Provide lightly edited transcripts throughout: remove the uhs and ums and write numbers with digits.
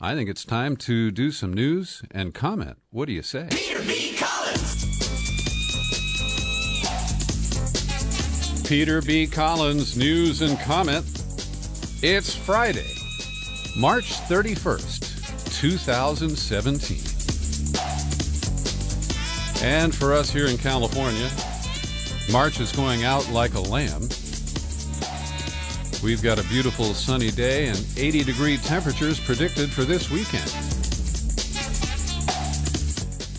I think it's time to do some news and comment. What do you say? Peter B. Collins. Peter B. Collins, news and comment. It's Friday, March 31st, 2017. And for us here in California, March is going out like a lamb. We've got a beautiful sunny day and 80-degree temperatures predicted for this weekend.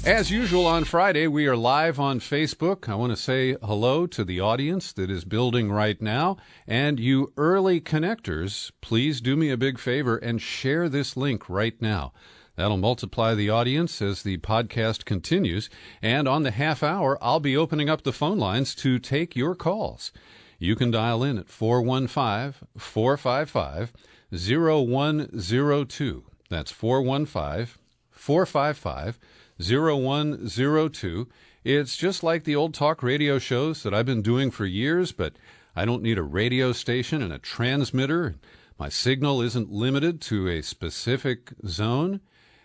As usual on Friday, we are live on Facebook. I want to say hello to the audience that is building right now. And you early connectors, please do me a big favor and share this link right now. That'll multiply the audience as the podcast continues. And on the half hour, I'll be opening up the phone lines to take your calls. You can dial in at 415-455-0102. That's 415-455-0102. It's just like the old talk radio shows that I've been doing for years, but I don't need a radio station and a transmitter. My signal isn't limited to a specific zone.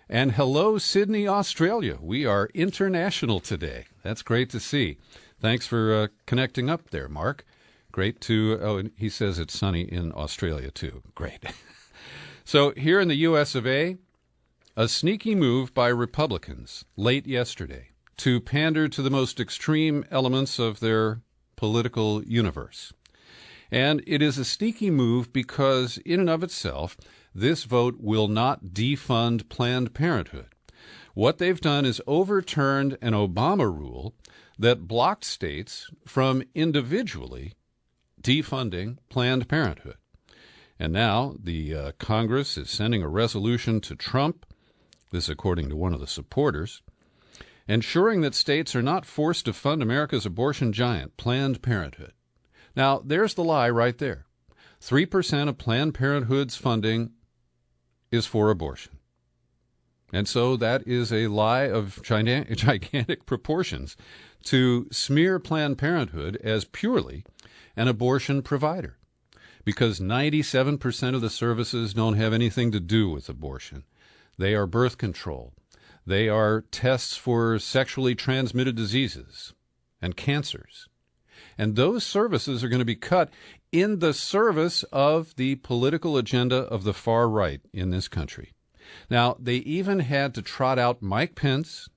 And hello, Sydney, Australia. We are international today. That's great to see. Thanks for connecting up there, Mark. Great to, and he says it's sunny in Australia, too. Great. So here in the U.S. of A., a sneaky move by Republicans late yesterday to pander to the most extreme elements of their political universe. And it is a sneaky move because, in and of itself, this vote will not defund Planned Parenthood. What they've done is overturned an Obama rule that blocked states from individually defunding Planned Parenthood. And now the Congress is sending a resolution to Trump, this according to one of the supporters, ensuring that states are not forced to fund America's abortion giant, Planned Parenthood. Now, there's the lie right there. 3% of Planned Parenthood's funding is for abortion. And so that is a lie of gigantic proportions to smear Planned Parenthood as purely an abortion provider, because 97% of the services don't have anything to do with abortion. They are birth control. They are tests for sexually transmitted diseases and cancers. And those services are going to be cut in the service of the political agenda of the far right in this country. Now, they even had to trot out Mike Pence,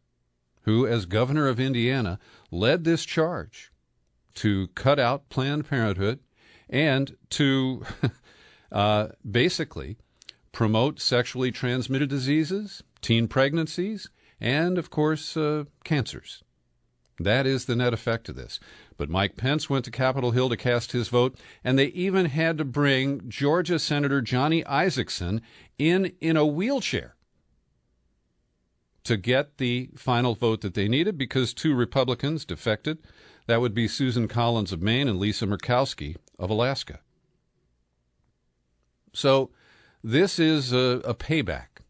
who, as governor of Indiana, led this charge to cut out Planned Parenthood and to basically promote sexually transmitted diseases, teen pregnancies, and, of course, cancers. That is the net effect of this. But Mike Pence went to Capitol Hill to cast his vote, and they even had to bring Georgia Senator Johnny Isakson in a wheelchair to get the final vote that they needed, because two Republicans defected. That would be Susan Collins of Maine and Lisa Murkowski of Alaska. So this is a payback.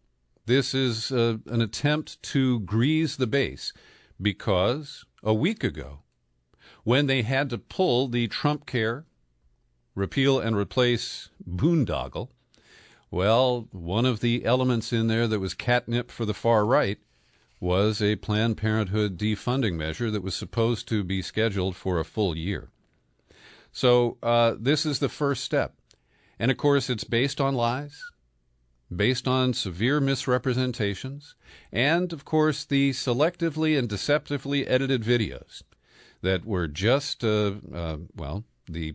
This is an attempt to grease the base, because a week ago, when they had to pull the Trump Care repeal and replace boondoggle, well, one of the elements in there that was catnip for the far right was a Planned Parenthood defunding measure that was supposed to be scheduled for a full year. So this is the first step. And, of course, it's based on lies, based on severe misrepresentations, and, of course, the selectively and deceptively edited videos that were just, the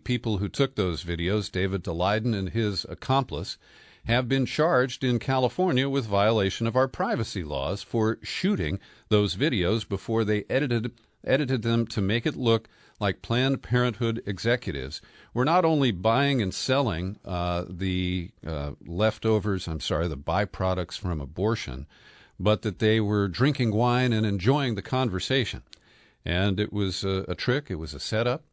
people who took those videos, David DeLeiden and his accomplice, have been charged in California with violation of our privacy laws for shooting those videos before they edited them to make it look like Planned Parenthood executives were not only buying and selling the byproducts from abortion, but that they were drinking wine and enjoying the conversation. And it was a trick, it was a setup,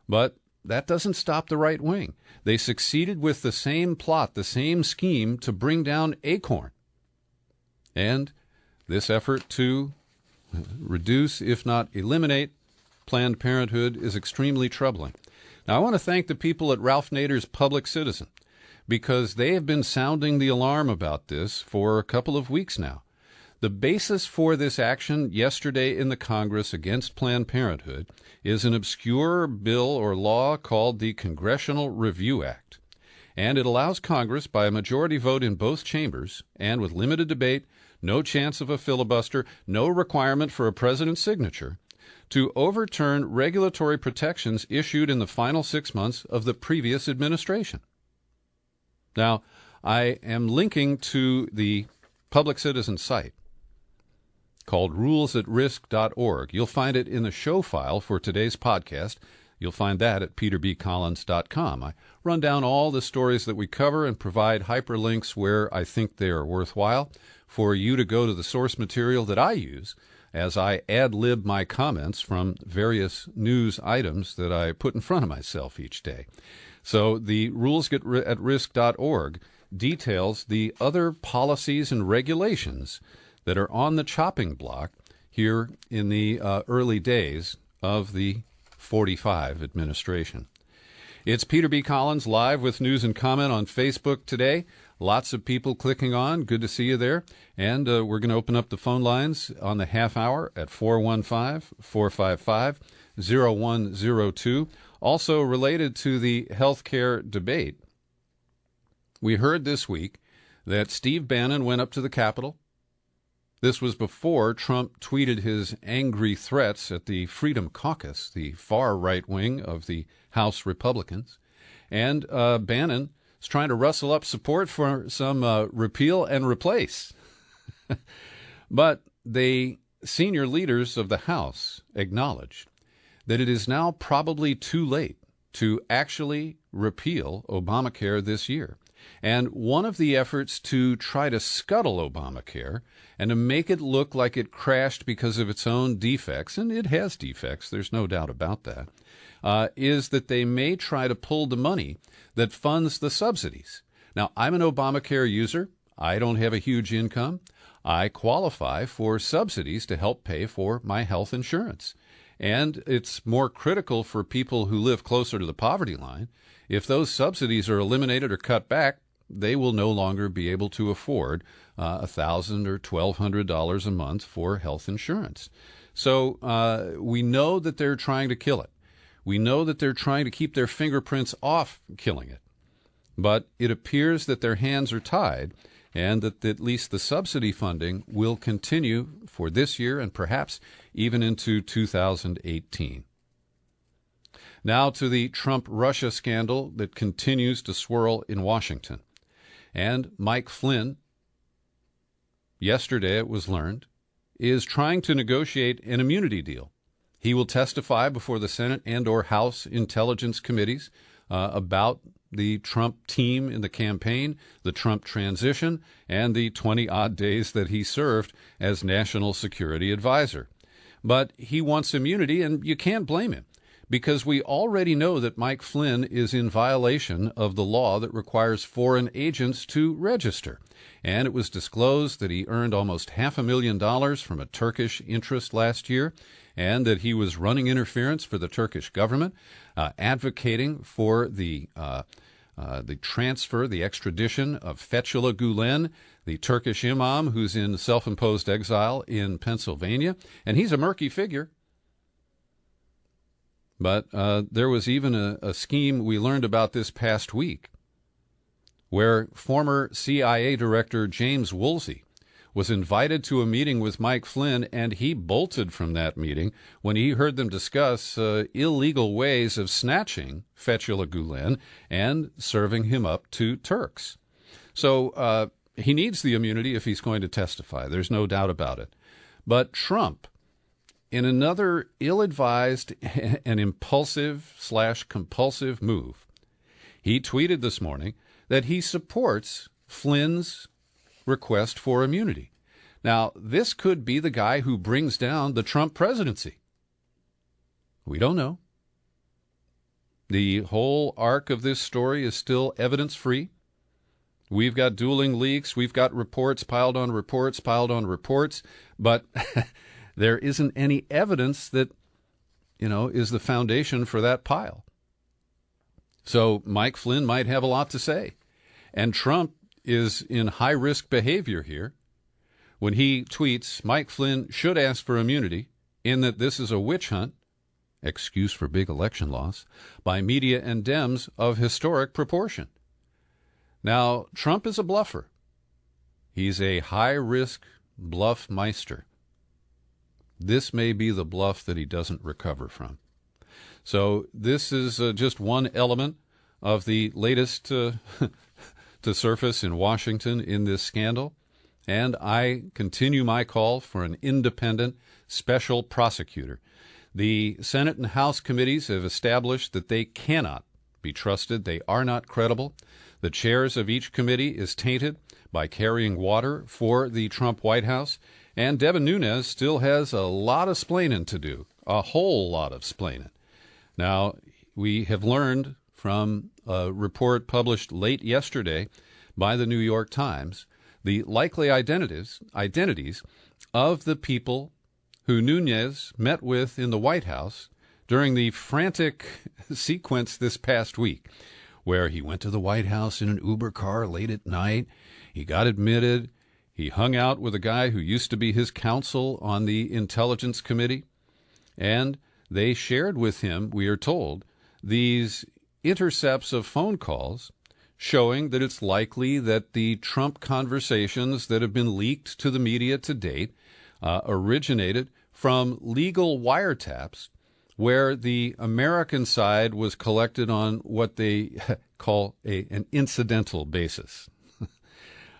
but that doesn't stop the right wing. They succeeded with the same plot, the same scheme to bring down Acorn. And this effort to reduce, if not eliminate, Planned Parenthood is extremely troubling. Now, I want to thank the people at Ralph Nader's Public Citizen, because they have been sounding the alarm about this for a couple of weeks now. The basis for this action yesterday in the Congress against Planned Parenthood is an obscure bill or law called the Congressional Review Act. And it allows Congress, by a majority vote in both chambers, and with limited debate, no chance of a filibuster, no requirement for a president's signature, to overturn regulatory protections issued in the final 6 months of the previous administration. Now, I am linking to the public citizen site called rulesAtRisk.org. You'll find it in the show file for today's podcast. You'll find that at peterbcollins.com. I run down all the stories that we cover and provide hyperlinks where I think they are worthwhile for you to go to the source material that I use as I ad-lib my comments from various news items that I put in front of myself each day. So the rulesAtRisk.org details the other policies and regulations that are on the chopping block here in the early days of the 45 administration. It's Peter B. Collins live with news and comment on Facebook today. Lots of people clicking on. Good to see you there. And we're going to open up the phone lines on the half hour at 415-455-0102. Also related to the health care debate, we heard this week that Steve Bannon went up to the Capitol. This was before Trump tweeted his angry threats at the Freedom Caucus, the far right wing of the House Republicans. And Bannon is trying to rustle up support for some repeal and replace. But the senior leaders of the House acknowledged that it is now probably too late to actually repeal Obamacare this year. And one of the efforts to try to scuttle Obamacare and to make it look like it crashed because of its own defects, and it has defects, there's no doubt about that, is that they may try to pull the money that funds the subsidies. Now, I'm an Obamacare user. I don't have a huge income. I qualify for subsidies to help pay for my health insurance. And it's more critical for people who live closer to the poverty line. If those subsidies are eliminated or cut back, they will no longer be able to afford $1,000 or $1,200 a month for health insurance. So we know that they're trying to kill it. We know that they're trying to keep their fingerprints off killing it. But it appears that their hands are tied and that at least the subsidy funding will continue for this year and perhaps even into 2018. Now to the Trump-Russia scandal that continues to swirl in Washington. And Mike Flynn, yesterday it was learned, is trying to negotiate an immunity deal. He will testify before the Senate and/or House Intelligence Committees about the Trump team in the campaign, the Trump transition, and the 20-odd days that he served as National Security Advisor. But he wants immunity, and you can't blame him, because we already know that Mike Flynn is in violation of the law that requires foreign agents to register. And it was disclosed that he earned almost $500,000 from a Turkish interest last year, and that he was running interference for the Turkish government, advocating for the transfer, the extradition of Fethullah Gulen, the Turkish imam who's in self-imposed exile in Pennsylvania. And he's a murky figure. But there was even a scheme we learned about this past week where former CIA Director James Woolsey was invited to a meeting with Mike Flynn, and he bolted from that meeting when he heard them discuss illegal ways of snatching Fethullah Gulen and serving him up to Turks. So he needs the immunity if he's going to testify. There's no doubt about it. But Trump, in another ill-advised and impulsive/compulsive move, he tweeted this morning that he supports Flynn's request for immunity. Now, this could be the guy who brings down the Trump presidency. We don't know. The whole arc of this story is still evidence-free. We've got dueling leaks. We've got reports piled on reports, but there isn't any evidence that, is the foundation for that pile. So Mike Flynn might have a lot to say. And Trump is in high-risk behavior here when he tweets, Mike Flynn should ask for immunity in that this is a witch hunt, excuse for big election loss, by media and Dems of historic proportion. Now, Trump is a bluffer. He's a high-risk bluff meister. This may be the bluff that he doesn't recover from. So this is just one element of the latest to surface in Washington in this scandal. And I continue my call for an independent special prosecutor. The Senate and House committees have established that they cannot be trusted. They are not credible. The chairs of each committee is tainted by carrying water for the Trump White House. And Devin Nunes still has a lot of splaining to do, a whole lot of splaining. Now, we have learned from a report published late yesterday by the New York Times the likely identities of the people who Nunes met with in the White House during the frantic sequence this past week, where he went to the White House in an Uber car late at night, he got admitted, he hung out with a guy who used to be his counsel on the Intelligence Committee, and they shared with him, we are told, these intercepts of phone calls showing that it's likely that the Trump conversations that have been leaked to the media to date originated from legal wiretaps where the American side was collected on what they call an incidental basis.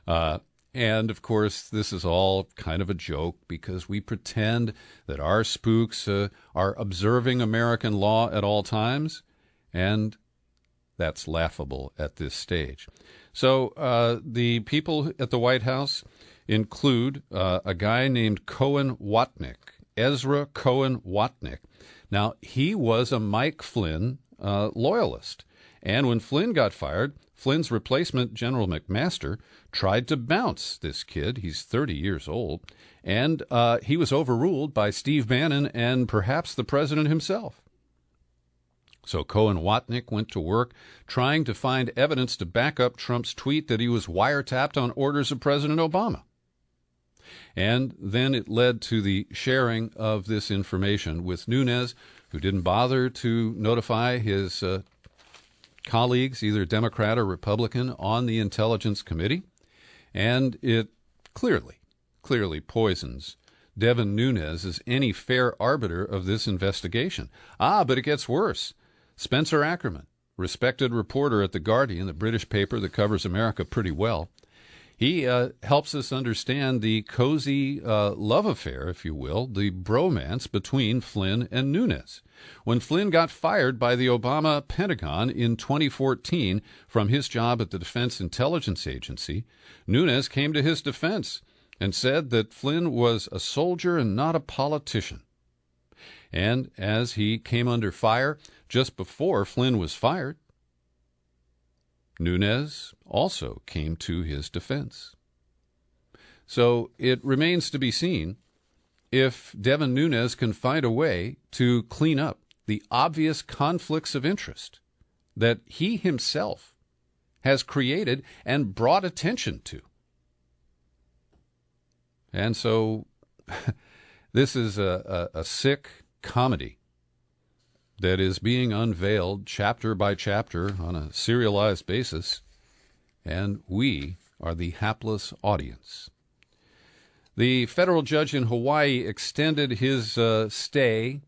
And, of course, this is all kind of a joke because we pretend that our spooks are observing American law at all times, and that's laughable at this stage. So the people at the White House include a guy named Cohen Watnick, Ezra Cohen Watnick. Now, he was a Mike Flynn loyalist, and when Flynn got fired, Flynn's replacement, General McMaster, tried to bounce this kid. He's 30 years old, and he was overruled by Steve Bannon and perhaps the president himself. So Cohen Watnick went to work trying to find evidence to back up Trump's tweet that he was wiretapped on orders of President Obama. And then it led to the sharing of this information with Nunes, who didn't bother to notify his colleagues, either Democrat or Republican, on the Intelligence Committee. And it clearly poisons Devin Nunes as any fair arbiter of this investigation. But it gets worse. Spencer Ackerman, respected reporter at The Guardian, the British paper that covers America pretty well, he helps us understand the cozy love affair, if you will, the bromance between Flynn and Nunes. When Flynn got fired by the Obama Pentagon in 2014 from his job at the Defense Intelligence Agency, Nunes came to his defense and said that Flynn was a soldier and not a politician. And as he came under fire just before Flynn was fired, Nunes also came to his defense. So it remains to be seen if Devin Nunes can find a way to clean up the obvious conflicts of interest that he himself has created and brought attention to. And so this is a sick comedy that is being unveiled chapter by chapter on a serialized basis, and we are the hapless audience. The federal judge in Hawaii extended his stay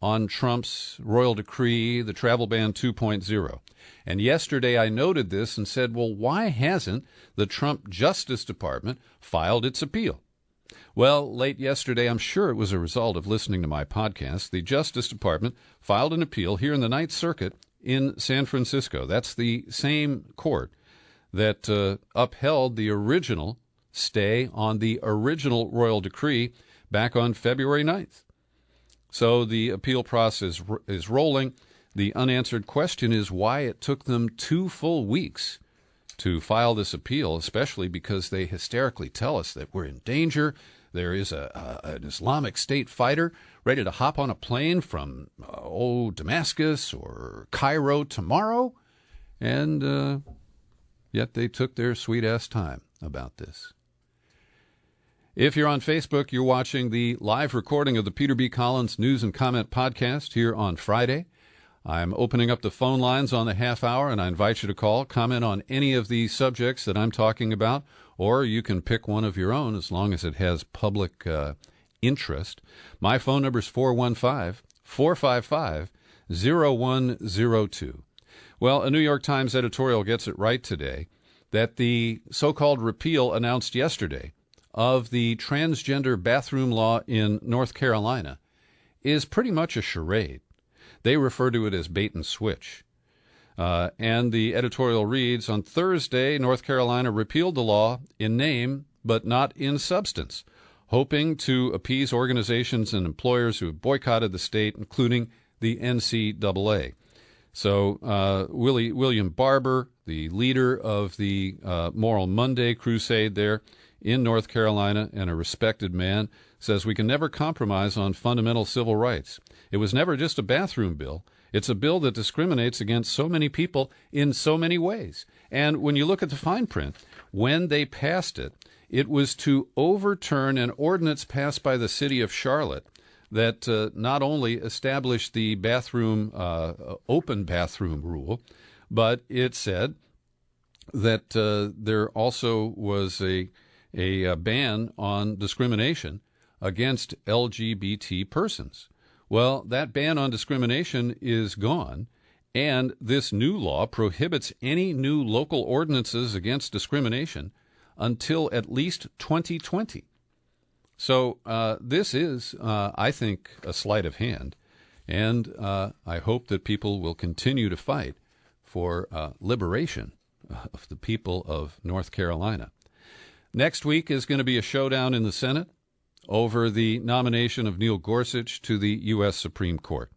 on Trump's royal decree, the travel ban 2.0. And yesterday I noted this and said, well, why hasn't the Trump Justice Department filed its appeal? Well, late yesterday, I'm sure it was a result of listening to my podcast, the Justice Department filed an appeal here in the Ninth Circuit in San Francisco. That's the same court that upheld the original stay on the original royal decree back on February 9th. So the appeal process is rolling. The unanswered question is why it took them 2 full weeks to file this appeal, especially because they hysterically tell us that we're in danger. There is an Islamic State fighter ready to hop on a plane from, Damascus or Cairo tomorrow. And yet they took their sweet-ass time about this. If you're on Facebook, you're watching the live recording of the Peter B. Collins News and Comment podcast here on Friday. I'm opening up the phone lines on the half hour, and I invite you to call, comment on any of the subjects that I'm talking about, or you can pick one of your own as long as it has public interest. My phone number is 415-455-0102. Well, a New York Times editorial gets it right today that the so-called repeal announced yesterday of the transgender bathroom law in North Carolina is pretty much a charade. They refer to it as bait and switch. And the editorial reads, on Thursday, North Carolina repealed the law in name but not in substance, hoping to appease organizations and employers who have boycotted the state, including the NCAA. So William Barber, the leader of the Moral Monday crusade there in North Carolina and a respected man, says we can never compromise on fundamental civil rights. It was never just a bathroom bill. It's a bill that discriminates against so many people in so many ways. And when you look at the fine print, when they passed it, it was to overturn an ordinance passed by the city of Charlotte that not only established the bathroom, open bathroom rule, but it said that there also was a ban on discrimination against LGBT persons. Well, that ban on discrimination is gone, and this new law prohibits any new local ordinances against discrimination until at least 2020. So this is, I think, a sleight of hand, and I hope that people will continue to fight for liberation of the people of North Carolina. Next week is going to be a showdown in the Senate over the nomination of Neil Gorsuch to the U.S. Supreme Court.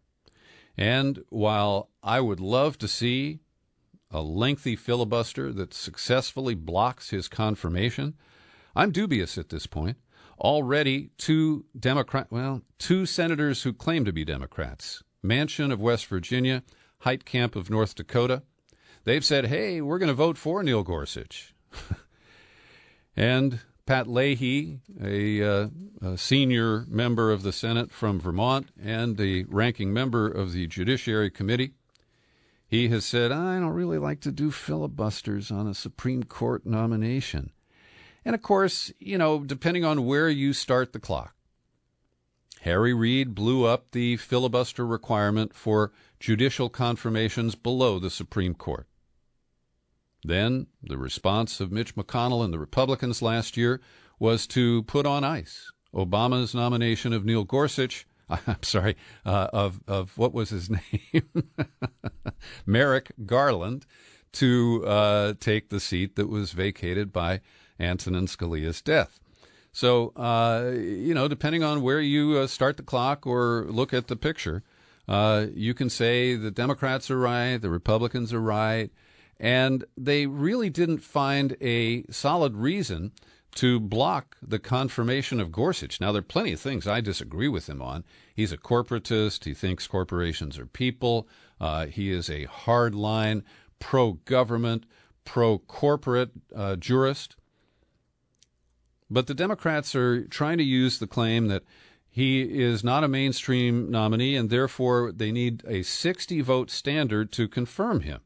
And while I would love to see a lengthy filibuster that successfully blocks his confirmation, I'm dubious at this point. Already two senators who claim to be Democrats, Manchin of West Virginia, Heitkamp of North Dakota, they've said, hey, we're going to vote for Neil Gorsuch. And Pat Leahy, a senior member of the Senate from Vermont and a ranking member of the Judiciary Committee, he has said, I don't really like to do filibusters on a Supreme Court nomination. And, of course, depending on where you start the clock, Harry Reid blew up the filibuster requirement for judicial confirmations below the Supreme Court. Then the response of Mitch McConnell and the Republicans last year was to put on ice Obama's nomination of Neil Gorsuch. I'm sorry, of what was his name? Merrick Garland, to take the seat that was vacated by Antonin Scalia's death. So, depending on where you start the clock or look at the picture, you can say the Democrats are right, the Republicans are right, and they really didn't find a solid reason to block the confirmation of Gorsuch. Now, there are plenty of things I disagree with him on. He's a corporatist. He thinks corporations are people. He is a hardline, pro-government, pro-corporate jurist. But the Democrats are trying to use the claim that he is not a mainstream nominee, and therefore they need a 60-vote standard to confirm him.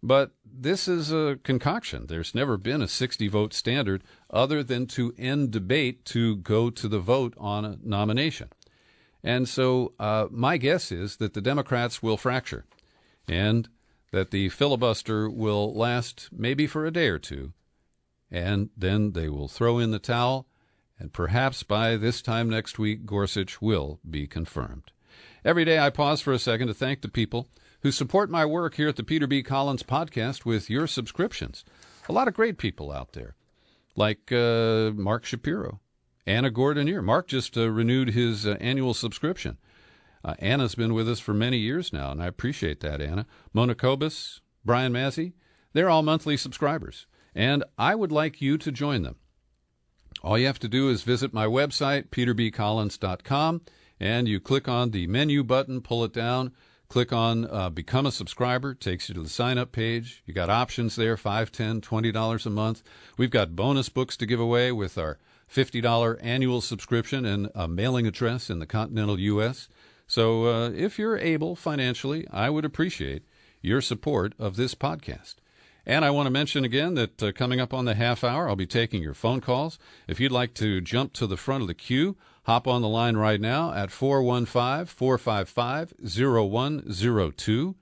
But this is a concoction. There's never been a 60-vote standard other than to end debate to go to the vote on a nomination. And so my guess is that the Democrats will fracture and that the filibuster will last maybe for a day or two, and then they will throw in the towel, and perhaps by this time next week, Gorsuch will be confirmed. Every day I pause for a second to thank the people who support my work here at the Peter B. Collins Podcast with your subscriptions. A lot of great people out there, like Mark Shapiro, Anna Gordonier. Mark just renewed his annual subscription. Anna's been with us for many years now, and I appreciate that, Anna. Mona Kobus, Brian Mazzy, they're all monthly subscribers, and I would like you to join them. All you have to do is visit my website, peterbcollins.com, and you click on the menu button, pull it down, Click on Become a Subscriber. Takes you to the sign-up page. You got options there, $5, $10, $20 a month. We've got bonus books to give away with our $50 annual subscription and a mailing address in the continental U.S. So if you're able financially, I would appreciate your support of this podcast. And I want to mention again that coming up on the half hour, I'll be taking your phone calls. If you'd like to jump to the front of the queue, hop on the line right now at 415-455-0102.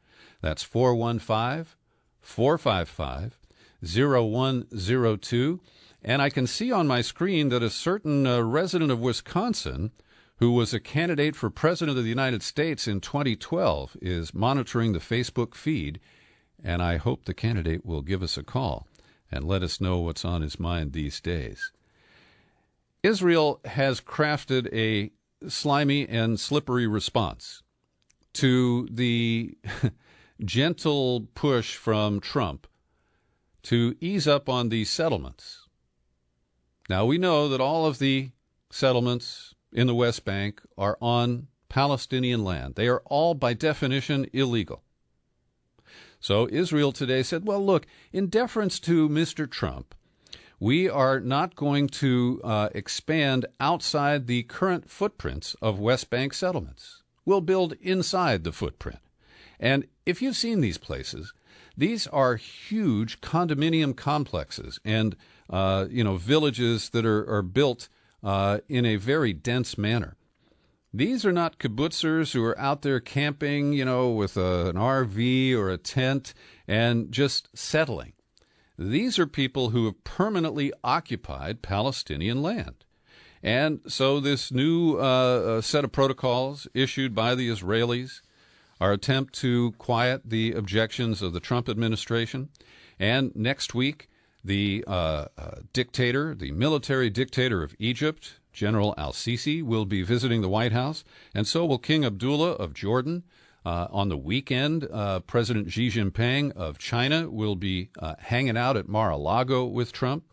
That's 415-455-0102. And I can see on my screen that a certain resident of Wisconsin who was a candidate for President of the United States in 2012 is monitoring the Facebook feed. And I hope the candidate will give us a call and let us know what's on his mind these days. Israel has crafted a slimy and slippery response to the gentle push from Trump to ease up on these settlements. Now, we know that all of the settlements in the West Bank are on Palestinian land. They are all, by definition, illegal. So Israel today said, well, look, in deference to Mr. Trump, we are not going to expand outside the current footprints of West Bank settlements. We'll build inside the footprint. And if you've seen these places, these are huge condominium complexes and, villages that are built in a very dense manner. These are not kibbutzers who are out there camping, with an RV or a tent and just settling. These are people who have permanently occupied Palestinian land. And so this new set of protocols issued by the Israelis, our attempt to quiet the objections of the Trump administration, and next week, the military dictator of Egypt, General al-Sisi, will be visiting the White House, and so will King Abdullah of Jordan. On the weekend, President Xi Jinping of China will be hanging out at Mar-a-Lago with Trump.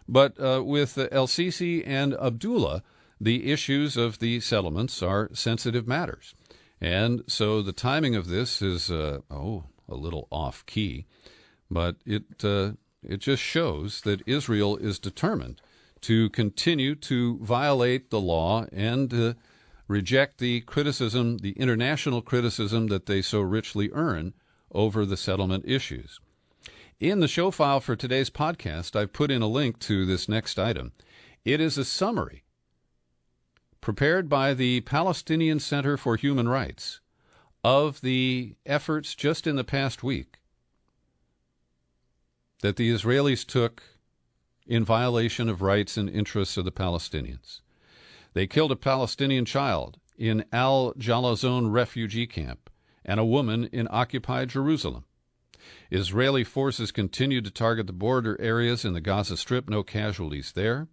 But with el-Sisi and Abdullah, the issues of the settlements are sensitive matters. And so the timing of this is, a little off-key, but it just shows that Israel is determined to continue to violate the law and reject the criticism, the international criticism that they so richly earn over the settlement issues. In the show file for today's podcast, I've put in a link to this next item. It is a summary prepared by the Palestinian Center for Human Rights of the efforts just in the past week that the Israelis took in violation of rights and interests of the Palestinians. They killed a Palestinian child in al-Jalazon refugee camp and a woman in occupied Jerusalem. Israeli forces continued to target the border areas in the Gaza Strip. No casualties there.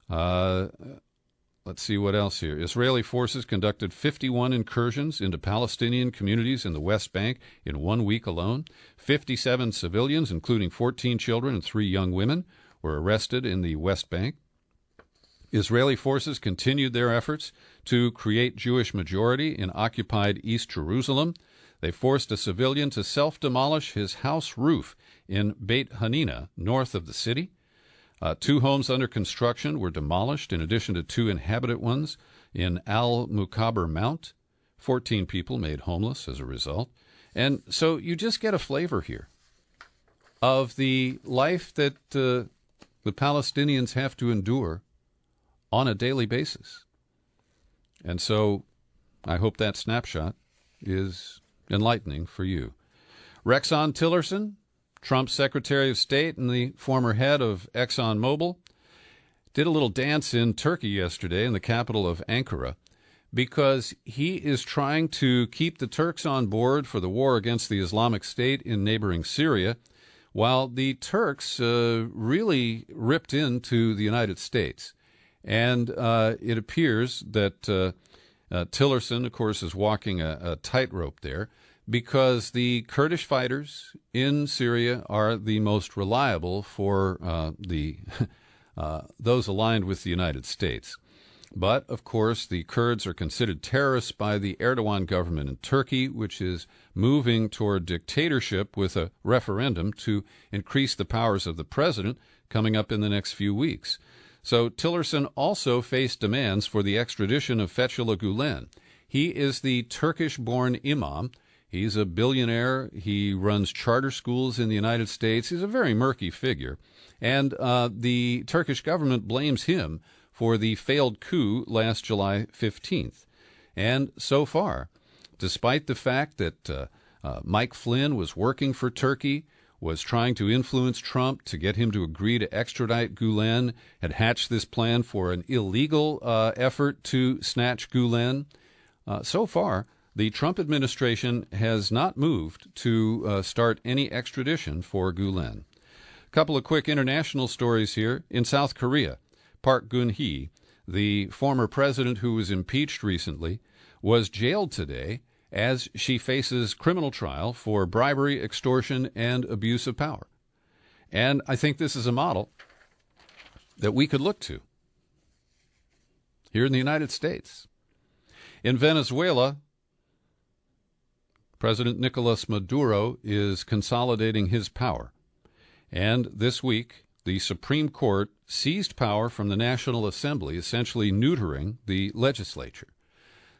Let's see what else here. Israeli forces conducted 51 incursions into Palestinian communities in the West Bank in 1 week alone. 57 civilians, including 14 children and 3 young women, were arrested in the West Bank. Israeli forces continued their efforts to create Jewish majority in occupied East Jerusalem. They forced a civilian to self-demolish his house roof in Beit Hanina, north of the city. 2 homes under construction were demolished, in addition to 2 inhabited ones in Al-Mukaber Mount. 14 people made homeless as a result. And so you just get a flavor here of the life that the Palestinians have to endure on a daily basis. And so I hope that snapshot is enlightening for you. Rexon Tillerson, Trump's Secretary of State and the former head of ExxonMobil, did a little dance in Turkey yesterday in the capital of Ankara because he is trying to keep the Turks on board for the war against the Islamic State in neighboring Syria, while the Turks really ripped into the United States. And it appears that Tillerson, of course, is walking a tightrope there, because the Kurdish fighters in Syria are the most reliable for those aligned with the United States. But, of course, the Kurds are considered terrorists by the Erdogan government in Turkey, which is moving toward dictatorship with a referendum to increase the powers of the president coming up in the next few weeks. So Tillerson also faced demands for the extradition of Fethullah Gulen. He is the Turkish-born imam. He's a billionaire. He runs charter schools in the United States. He's a very murky figure. And the Turkish government blames him for the failed coup last July 15th. And so far, despite the fact that Mike Flynn was working for Turkey, was trying to influence Trump to get him to agree to extradite Gulen, had hatched this plan for an illegal effort to snatch Gulen, so far, the Trump administration has not moved to start any extradition for Gulen. A couple of quick international stories here. In South Korea, Park Geun-hye, the former president who was impeached recently, was jailed today as she faces criminal trial for bribery, extortion, and abuse of power. And I think this is a model that we could look to here in the United States. In Venezuela, President Nicolas Maduro is consolidating his power. And this week, the Supreme Court seized power from the National Assembly, essentially neutering the legislature.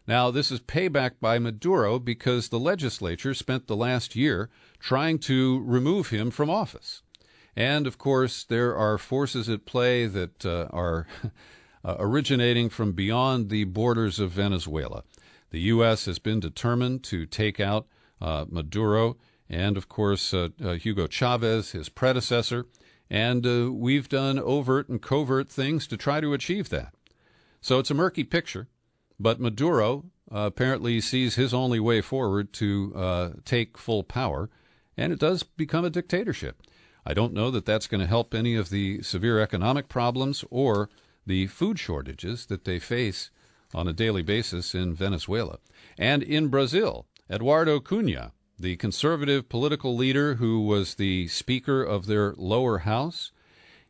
Now, this is payback by Maduro because the legislature spent the last year trying to remove him from office. And, of course, there are forces at play that are originating from beyond the borders of Venezuela. The U.S. has been determined to take out Maduro and, of course, Hugo Chavez, his predecessor. And we've done overt and covert things to try to achieve that. So it's a murky picture, but Maduro apparently sees his only way forward to take full power, and it does become a dictatorship. I don't know that that's going to help any of the severe economic problems or the food shortages that they face on a daily basis in Venezuela. And in Brazil, Eduardo Cunha, the conservative political leader who was the Speaker of their lower house,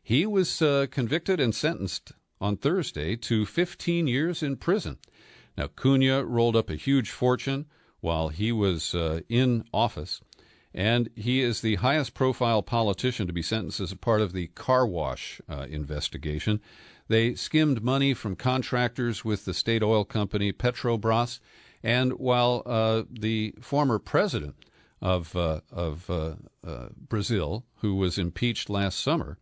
he was convicted and sentenced on Thursday to 15 years in prison. Now, Cunha rolled up a huge fortune while he was in office, and he is the highest profile politician to be sentenced as a part of the car wash investigation. They skimmed money from contractors with the state oil company Petrobras. And while the former president of Brazil, who was impeached last summer,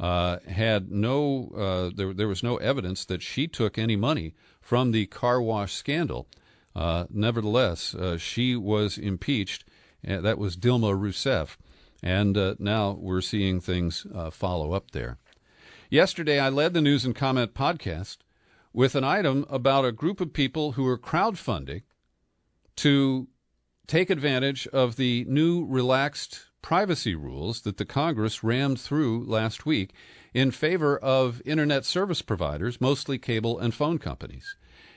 had no, there was no evidence that she took any money from the car wash scandal. Nevertheless, she was impeached. That was Dilma Rousseff. And now we're seeing things follow up there. Yesterday, I led the News and Comment podcast with an item about a group of people who are crowdfunding to take advantage of the new relaxed privacy rules that the Congress rammed through last week in favor of Internet service providers, mostly cable and phone companies.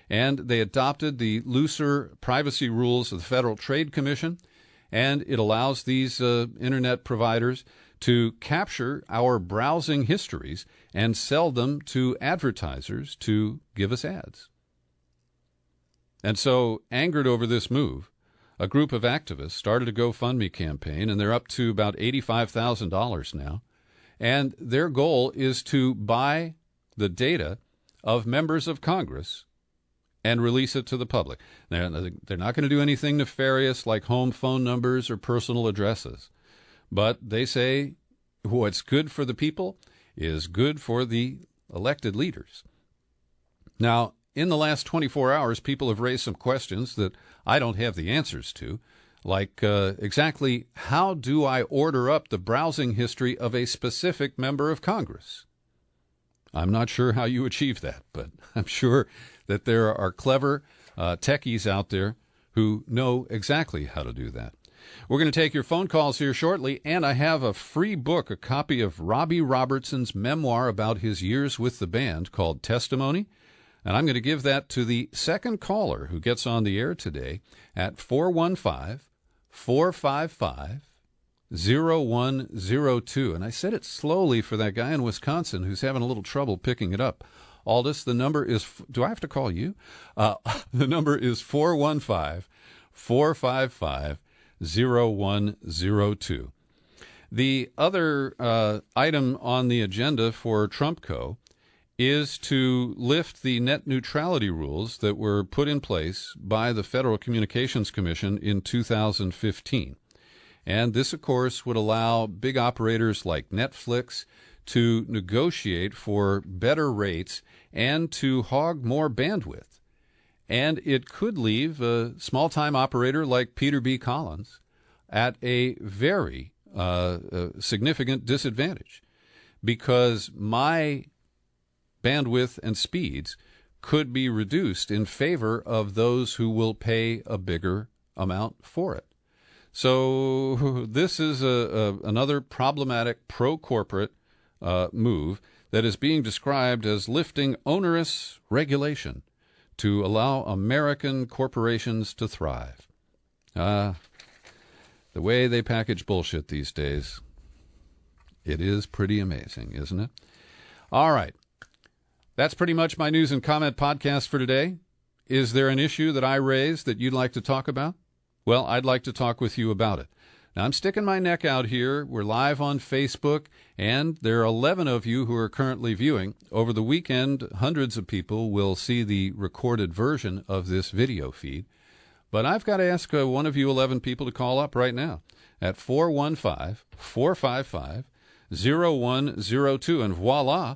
And they adopted the looser privacy rules of the Federal Trade Commission, and it allows these Internet providers to capture our browsing histories and sell them to advertisers to give us ads. And so, angered over this move, a group of activists started a GoFundMe campaign, and they're up to about $85,000 now. And their goal is to buy the data of members of Congress and release it to the public. They're not going to do anything nefarious like home phone numbers or personal addresses. But they say what's good for the people is good for the elected leaders. Now, in the last 24 hours, people have raised some questions that I don't have the answers to, like exactly how do I order up the browsing history of a specific member of Congress? I'm not sure how you achieve that, but I'm sure that there are clever techies out there who know exactly how to do that. We're going to take your phone calls here shortly, and I have a free book, a copy of Robbie Robertson's memoir about his years with the band called Testimony, and I'm going to give that to the second caller who gets on the air today at 415-455-0102. And I said it slowly for that guy in Wisconsin who's having a little trouble picking it up. Aldous, the number is, do I have to call you? The number is 415-455-0102. The other item on the agenda for Trump Co. is to lift the net neutrality rules that were put in place by the Federal Communications Commission in 2015. And this, of course, would allow big operators like Netflix to negotiate for better rates and to hog more bandwidth. And it could leave a small-time operator like Peter B. Collins at a very significant disadvantage, because my bandwidth and speeds could be reduced in favor of those who will pay a bigger amount for it. So this is another problematic pro-corporate move that is being described as lifting onerous regulation to allow American corporations to thrive. The way they package bullshit these days, it is pretty amazing, isn't it? All right. That's pretty much my news and comment podcast for today. Is there an issue that I raised that you'd like to talk about? Well, I'd like to talk with you about it. Now, I'm sticking my neck out here. We're live on Facebook, and there are 11 of you who are currently viewing. Over the weekend, hundreds of people will see the recorded version of this video feed. But I've got to ask one of you 11 people to call up right now at 415-455-0102. And voila,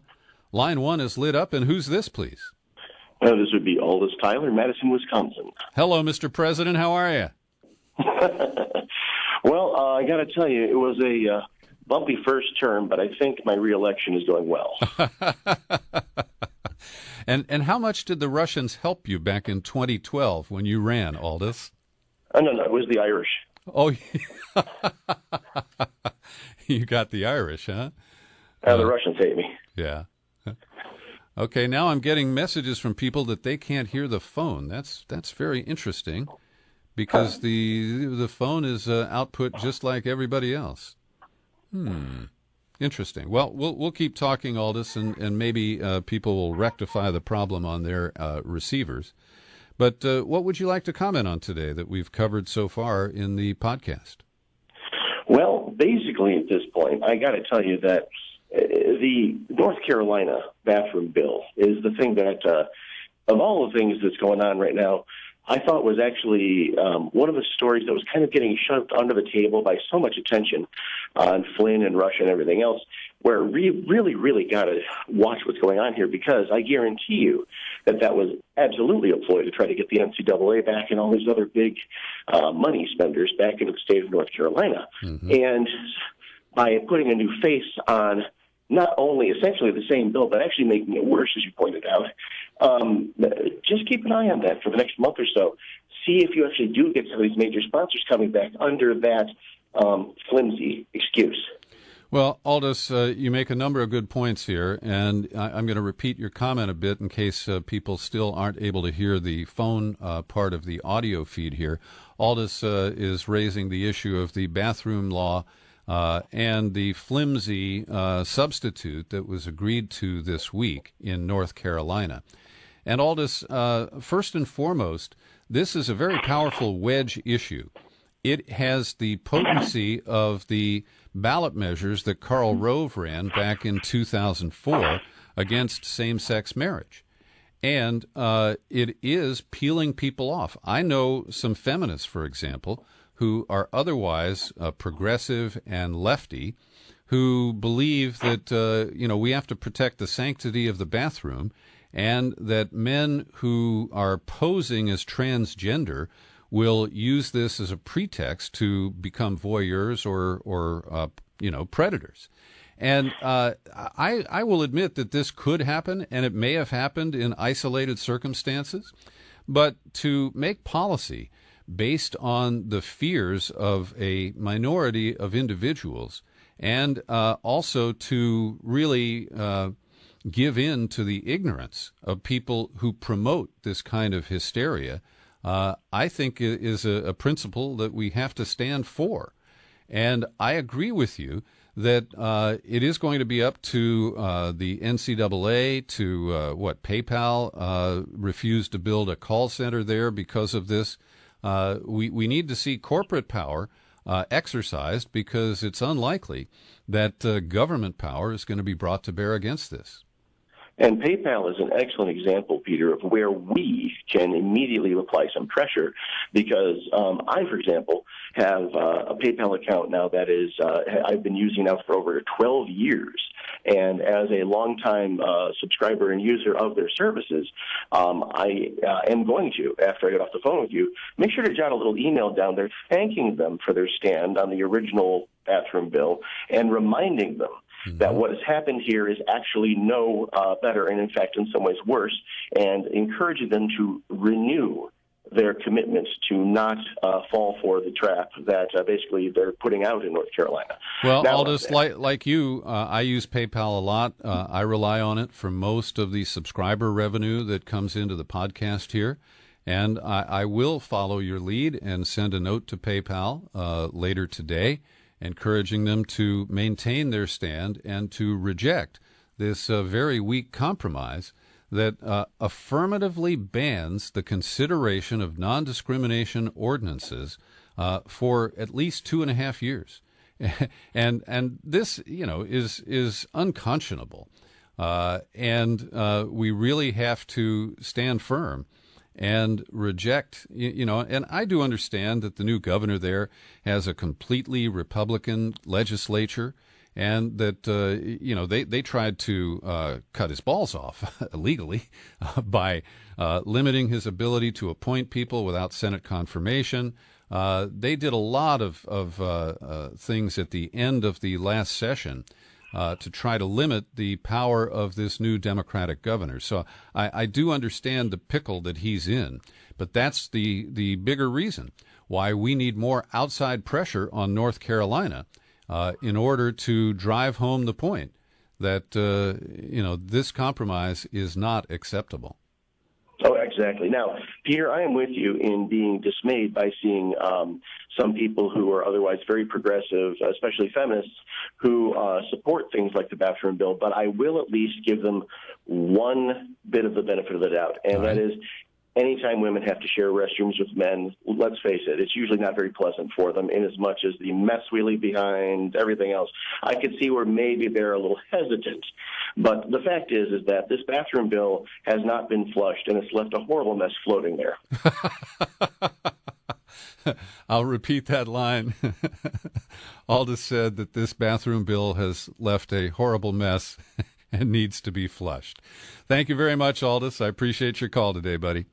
line 1 is lit up. And who's this, please? This would be Aldous Tyler, Madison, Wisconsin. Hello, Mr. President. How are you? Well, I got to tell you, it was a bumpy first term, but I think my reelection is going well. And how much did the Russians help you back in 2012 when you ran, Aldous? No, it was the Irish. Oh, you got the Irish, huh? The Russians hate me. Yeah. Okay, now I'm getting messages from people that they can't hear the phone. That's very interesting, because the phone is output just like everybody else. Interesting. Well, we'll keep talking, Aldous, and maybe people will rectify the problem on their receivers. But what would you like to comment on today that we've covered so far in the podcast? Well, basically at this point, I got to tell you that the North Carolina bathroom bill is the thing that, of all the things that's going on right now, I thought was actually one of the stories that was kind of getting shoved under the table by so much attention on Flynn and Russia and everything else, where we really got to watch what's going on here, because I guarantee you that was absolutely a ploy to try to get the NCAA back and all these other big money spenders back into the state of North Carolina. Mm-hmm. And by putting a new face on not only essentially the same bill, but actually making it worse, as you pointed out, just keep an eye on that for the next month or so. See if you actually do get some of these major sponsors coming back under that flimsy excuse. Well, Aldous, you make a number of good points here, and I'm going to repeat your comment a bit in case people still aren't able to hear the phone part of the audio feed here. Aldous is raising the issue of the bathroom law and the flimsy substitute that was agreed to this week in North Carolina. And Aldous, first and foremost, this is a very powerful wedge issue. It has the potency of the ballot measures that Karl Rove ran back in 2004 against same-sex marriage. And it is peeling people off. I know some feminists, for example, who are otherwise progressive and lefty, who believe that, we have to protect the sanctity of the bathroom, and that men who are posing as transgender will use this as a pretext to become voyeurs or predators. And I will admit that this could happen, and it may have happened in isolated circumstances, but to make policy based on the fears of a minority of individuals, and also to really give in to the ignorance of people who promote this kind of hysteria, I think is a principle that we have to stand for. And I agree with you that it is going to be up to the NCAA to, PayPal refused to build a call center there because of this. We need to see corporate power exercised because it's unlikely that government power is going to be brought to bear against this. And PayPal is an excellent example, Peter, of where we can immediately apply some pressure because I, for example, have a PayPal account now that is I've been using now for over 12 years. And as a longtime subscriber and user of their services, I am going to, after I get off the phone with you, make sure to jot a little email down there thanking them for their stand on the original bathroom bill and reminding them that what has happened here is actually no better and, in fact, in some ways worse, and encouraging them to renew their commitments to not fall for the trap that basically they're putting out in North Carolina. Well, now, Aldous, like you, I use PayPal a lot. I rely on it for most of the subscriber revenue that comes into the podcast here. And I will follow your lead and send a note to PayPal later today, encouraging them to maintain their stand and to reject this very weak compromise that affirmatively bans the consideration of non-discrimination ordinances for at least 2.5 years. and this, is unconscionable. And we really have to stand firm and reject, and I do understand that the new governor there has a completely Republican legislature and that, they tried to cut his balls off illegally by limiting his ability to appoint people without Senate confirmation. They did a lot of things at the end of the last session to try to limit the power of this new Democratic governor. So I do understand the pickle that he's in, but that's the bigger reason why we need more outside pressure on North Carolina in order to drive home the point that, this compromise is not acceptable. Oh, exactly. Now, Peter, I am with you in being dismayed by seeing some people who are otherwise very progressive, especially feminists, who support things like the bathroom bill. But I will at least give them one bit of the benefit of the doubt, and that is anytime women have to share restrooms with men, let's face it, it's usually not very pleasant for them in as much as the mess we leave behind, everything else. I could see where maybe they're a little hesitant. But the fact is that this bathroom bill has not been flushed, and it's left a horrible mess floating there. I'll repeat that line. Aldous said that this bathroom bill has left a horrible mess and needs to be flushed. Thank you very much, Aldous. I appreciate your call today, buddy.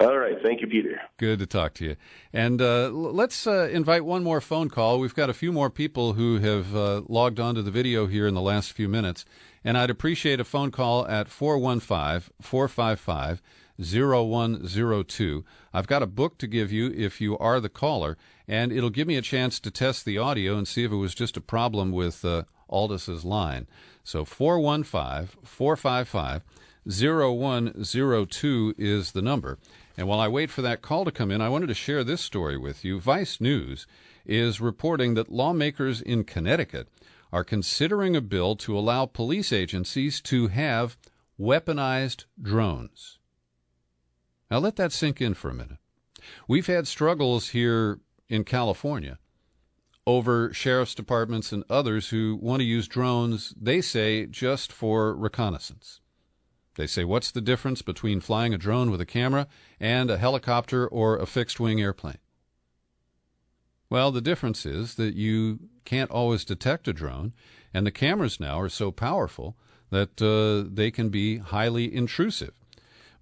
All right. Thank you, Peter. Good to talk to you. And let's invite one more phone call. We've got a few more people who have logged onto the video here in the last few minutes. And I'd appreciate a phone call at 415-455-0102. I've got a book to give you if you are the caller, and it'll give me a chance to test the audio and see if it was just a problem with Aldous' line. So 415-455-0102 is the number. And while I wait for that call to come in, I wanted to share this story with you. Vice News is reporting that lawmakers in Connecticut are considering a bill to allow police agencies to have weaponized drones. Now let that sink in for a minute. We've had struggles here in California over sheriff's departments and others who want to use drones, they say, just for reconnaissance. They say, what's the difference between flying a drone with a camera and a helicopter or a fixed-wing airplane? Well, the difference is that you can't always detect a drone, and the cameras now are so powerful that they can be highly intrusive.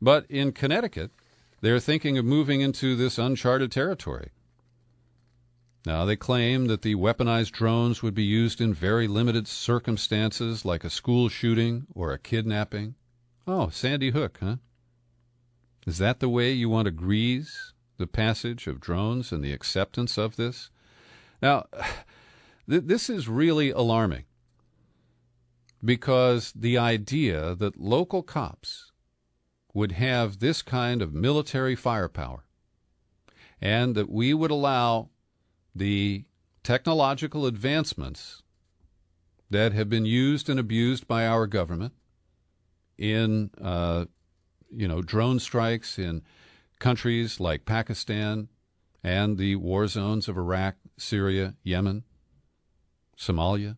But in Connecticut, they're thinking of moving into this uncharted territory. Now, they claim that the weaponized drones would be used in very limited circumstances, like a school shooting or a kidnapping. Oh, Sandy Hook, huh? Is that the way you want to grease the passage of drones and the acceptance of this? Now, this is really alarming because the idea that local cops would have this kind of military firepower and that we would allow the technological advancements that have been used and abused by our government in, drone strikes in countries like Pakistan and the war zones of Iraq, Syria, Yemen, Somalia.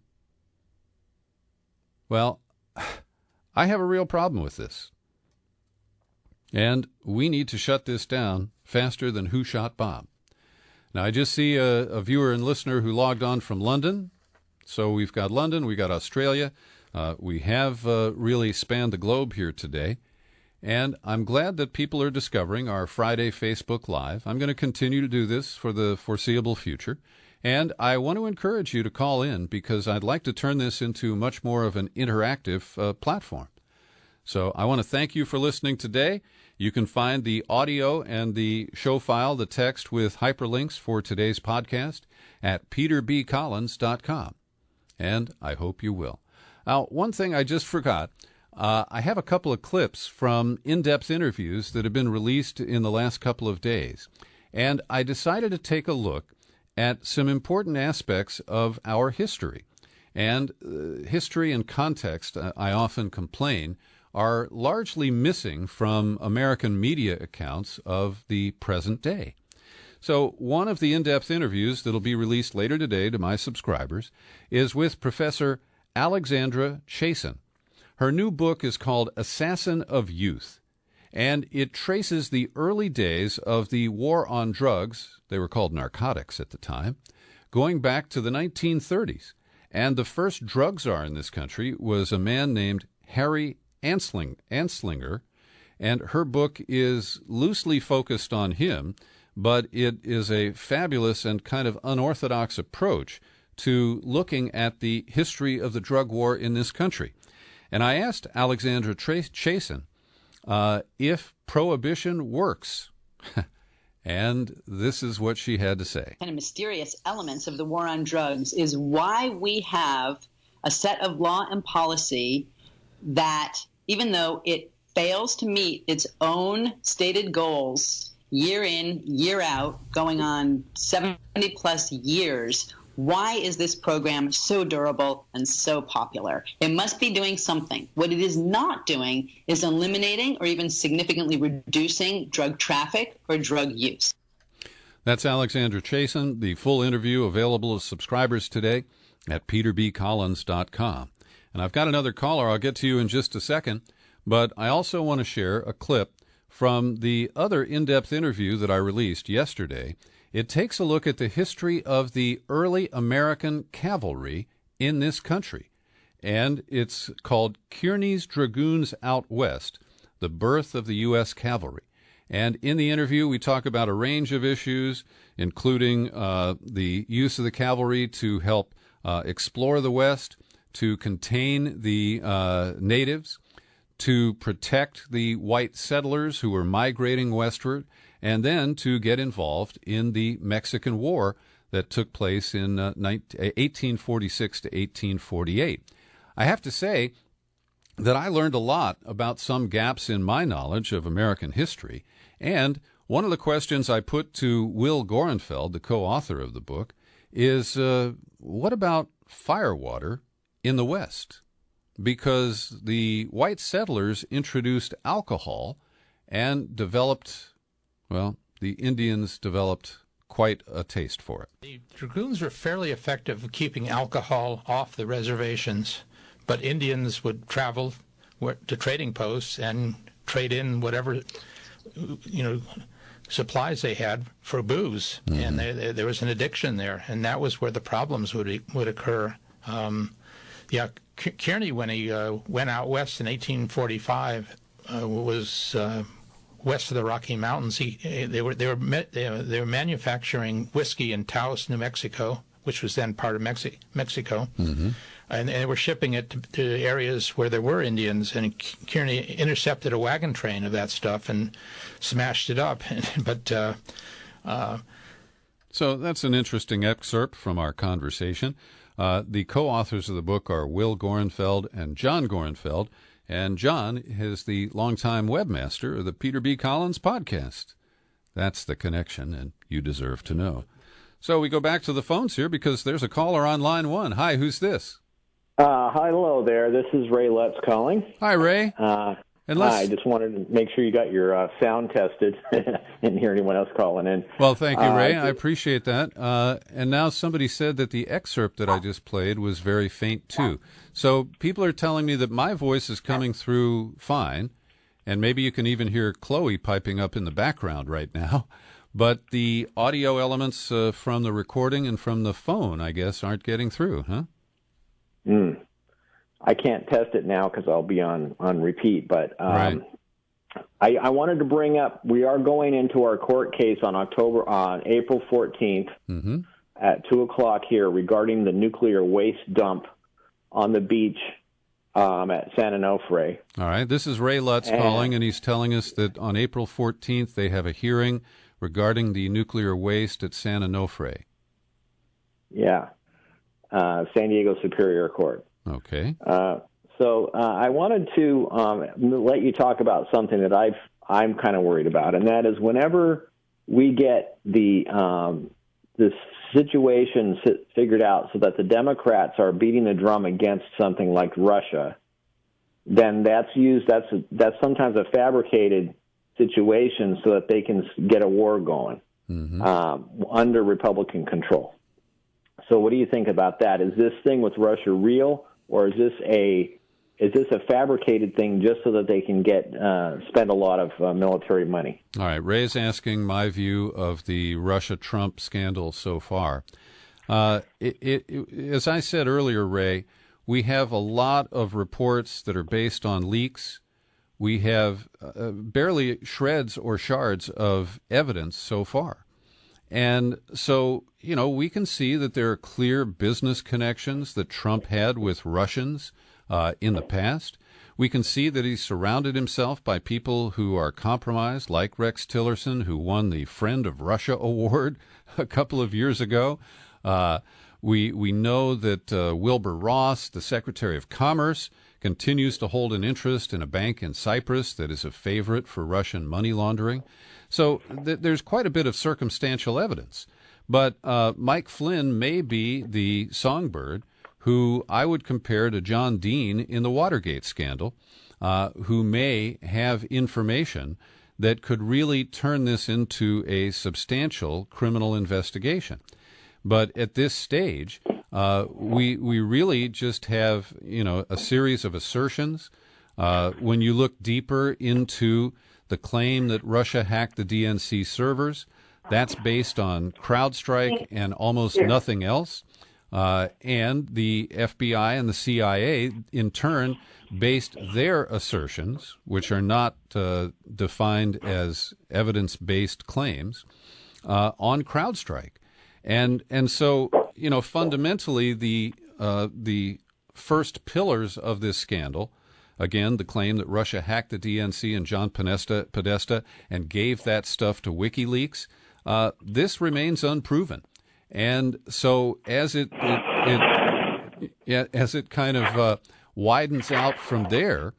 Well, I have a real problem with this. And we need to shut this down faster than Who Shot Bob. Now, I just see a viewer and listener who logged on from London. So we've got London, we got Australia. We have really spanned the globe here today. And I'm glad that people are discovering our Friday Facebook Live. I'm going to continue to do this for the foreseeable future. And I want to encourage you to call in because I'd like to turn this into much more of an interactive platform. So I want to thank you for listening today. You can find the audio and the show file, the text with hyperlinks for today's podcast at peterbcollins.com. And I hope you will. Now, one thing I just forgot. I have a couple of clips from in-depth interviews that have been released in the last couple of days. And I decided to take a look at some important aspects of our history. And history and context, I often complain, are largely missing from American media accounts of the present day. So one of the in-depth interviews that'll be released later today to my subscribers is with Professor Alexandra Chasin. Her new book is called Assassin of Youth, and it traces the early days of the war on drugs, they were called narcotics at the time, going back to the 1930s. And the first drug czar in this country was a man named Harry Anslinger, and her book is loosely focused on him, but it is a fabulous and kind of unorthodox approach to looking at the history of the drug war in this country. And I asked Alexandra Chasin if prohibition works. And this is what she had to say. Kind of mysterious elements of the war on drugs is why we have a set of law and policy that, even though it fails to meet its own stated goals year in, year out, going on 70-plus years, why is this program so durable and so popular? It must be doing something. What it is not doing is eliminating or even significantly reducing drug traffic or drug use. That's Alexandra Chasin. The full interview available to subscribers today at peterbcollins.com. And I've got another caller I'll get to you in just a second, but I also want to share a clip from the other in-depth interview that I released yesterday. It takes a look at the history of the early American cavalry in this country, and it's called Kearny's Dragoons Out West, the birth of the U.S. cavalry. And in the interview, we talk about a range of issues, including the use of the cavalry to help explore the West, to contain the natives, to protect the white settlers who were migrating westward, and then to get involved in the Mexican War that took place in 1846 to 1848. I have to say that I learned a lot about some gaps in my knowledge of American history, and one of the questions I put to Will Gorenfeld, the co-author of the book, is what about firewater in the West? Because the white settlers introduced alcohol and developed, well, the Indians developed quite a taste for it. The Dragoons were fairly effective at keeping alcohol off the reservations, but Indians would travel to trading posts and trade in whatever, supplies they had for booze, and there was an addiction there, and that was where the problems would occur. Kearny, when he went out west in 1845, was west of the Rocky Mountains. They were manufacturing whiskey in Taos, New Mexico, which was then part of Mexico, and they were shipping it to areas where there were Indians. And Kearny intercepted a wagon train of that stuff and smashed it up. So that's an interesting excerpt from our conversation. The co-authors of the book are Will Gorenfeld and John Gorenfeld, and John is the longtime webmaster of the Peter B. Collins podcast. That's the connection, and you deserve to know. So we go back to the phones here because there's a caller on line one. Hi, who's this? Hello there. This is Ray Lutz calling. Hi, Ray. I just wanted to make sure you got your sound tested. Didn't hear anyone else calling in. Well, thank you, Ray. I appreciate that. And now somebody said that the excerpt that I just played was very faint, too. So people are telling me that my voice is coming through fine, and maybe you can even hear Chloe piping up in the background right now. But the audio elements from the recording and from the phone, I guess, aren't getting through, huh? I can't test it now because I'll be on repeat, but Right. I wanted to bring up, we are going into our court case on April 14th at 2 o'clock here regarding the nuclear waste dump on the beach at San Onofre. All right. This is Ray Lutz calling, and he's telling us that on April 14th they have a hearing regarding the nuclear waste at San Onofre. Yeah. San Diego Superior Court. Okay. So I wanted to let you talk about something that I'm kind of worried about, and that is whenever we get the situation figured out so that the Democrats are beating the drum against something like Russia, then that's sometimes a fabricated situation so that they can get a war going under Republican control. So what do you think about that? Is this thing with Russia real, or is this a fabricated thing just so that they can spend a lot of military money? All right. Ray's asking my view of the Russia-Trump scandal so far. As I said earlier, Ray, we have a lot of reports that are based on leaks. We have barely shreds or shards of evidence so far. And so, we can see that there are clear business connections that Trump had with Russians in the past. We can see that he's surrounded himself by people who are compromised, like Rex Tillerson, who won the Friend of Russia Award a couple of years ago. We know that Wilbur Ross, the Secretary of Commerce, continues to hold an interest in a bank in Cyprus that is a favorite for Russian money laundering. So there's quite a bit of circumstantial evidence. But Mike Flynn may be the songbird who I would compare to John Dean in the Watergate scandal, who may have information that could really turn this into a substantial criminal investigation. But at this stage, we really just have, a series of assertions. When you look deeper into the claim that Russia hacked the DNC servers, that's based on CrowdStrike and almost nothing else. And the FBI and the CIA, in turn, based their assertions, which are not defined as evidence-based claims, on CrowdStrike. And so, fundamentally, the first pillars of this scandal, again, the claim that Russia hacked the DNC and John Podesta and gave that stuff to WikiLeaks, this remains unproven. And so as it kind of widens out from there,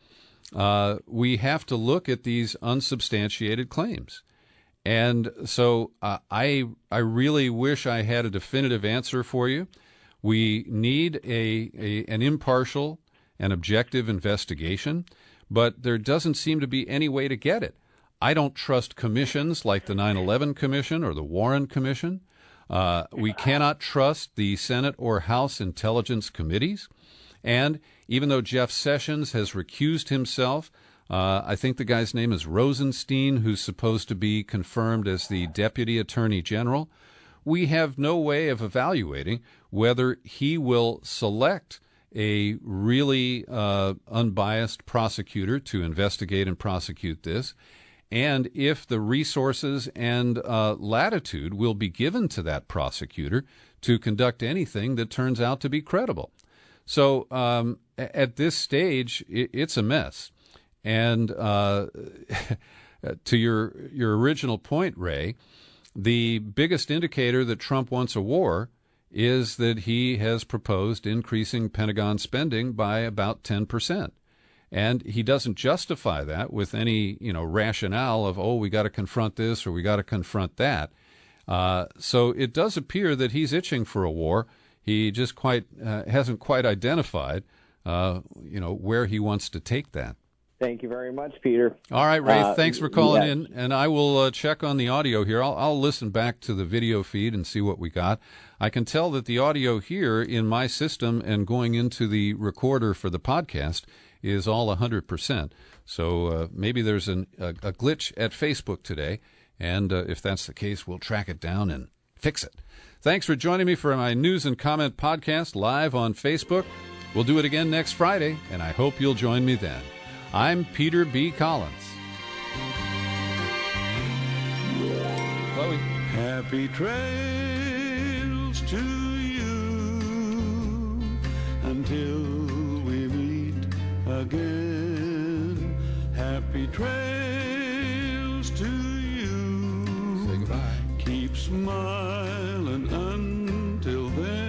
we have to look at these unsubstantiated claims. And so I really wish I had a definitive answer for you. We need an impartial and objective investigation, but there doesn't seem to be any way to get it. I don't trust commissions like the 9/11 Commission or the Warren Commission. We cannot trust the Senate or House Intelligence Committees. And even though Jeff Sessions has recused himself, I think the guy's name is Rosenstein, who's supposed to be confirmed as the Deputy Attorney General, we have no way of evaluating whether he will select a really unbiased prosecutor to investigate and prosecute this, and if the resources and latitude will be given to that prosecutor to conduct anything that turns out to be credible. So at this stage, it's a mess. And to your original point, Ray, the biggest indicator that Trump wants a war is that he has proposed increasing Pentagon spending by about 10%. And he doesn't justify that with any, rationale of, we got to confront this or we got to confront that. So it does appear that he's itching for a war. He just hasn't quite identified, where he wants to take that. Thank you very much, Peter. All right, Ray, thanks for calling in, and I will check on the audio here. I'll listen back to the video feed and see what we got. I can tell that the audio here in my system and going into the recorder for the podcast is all 100%. So maybe there's a glitch at Facebook today, and if that's the case, we'll track it down and fix it. Thanks for joining me for my News and Comment podcast live on Facebook. We'll do it again next Friday, and I hope you'll join me then. I'm Peter B. Collins. Chloe. Happy trails to you until we meet again. Happy trails to you. Say goodbye. Keep smiling until then.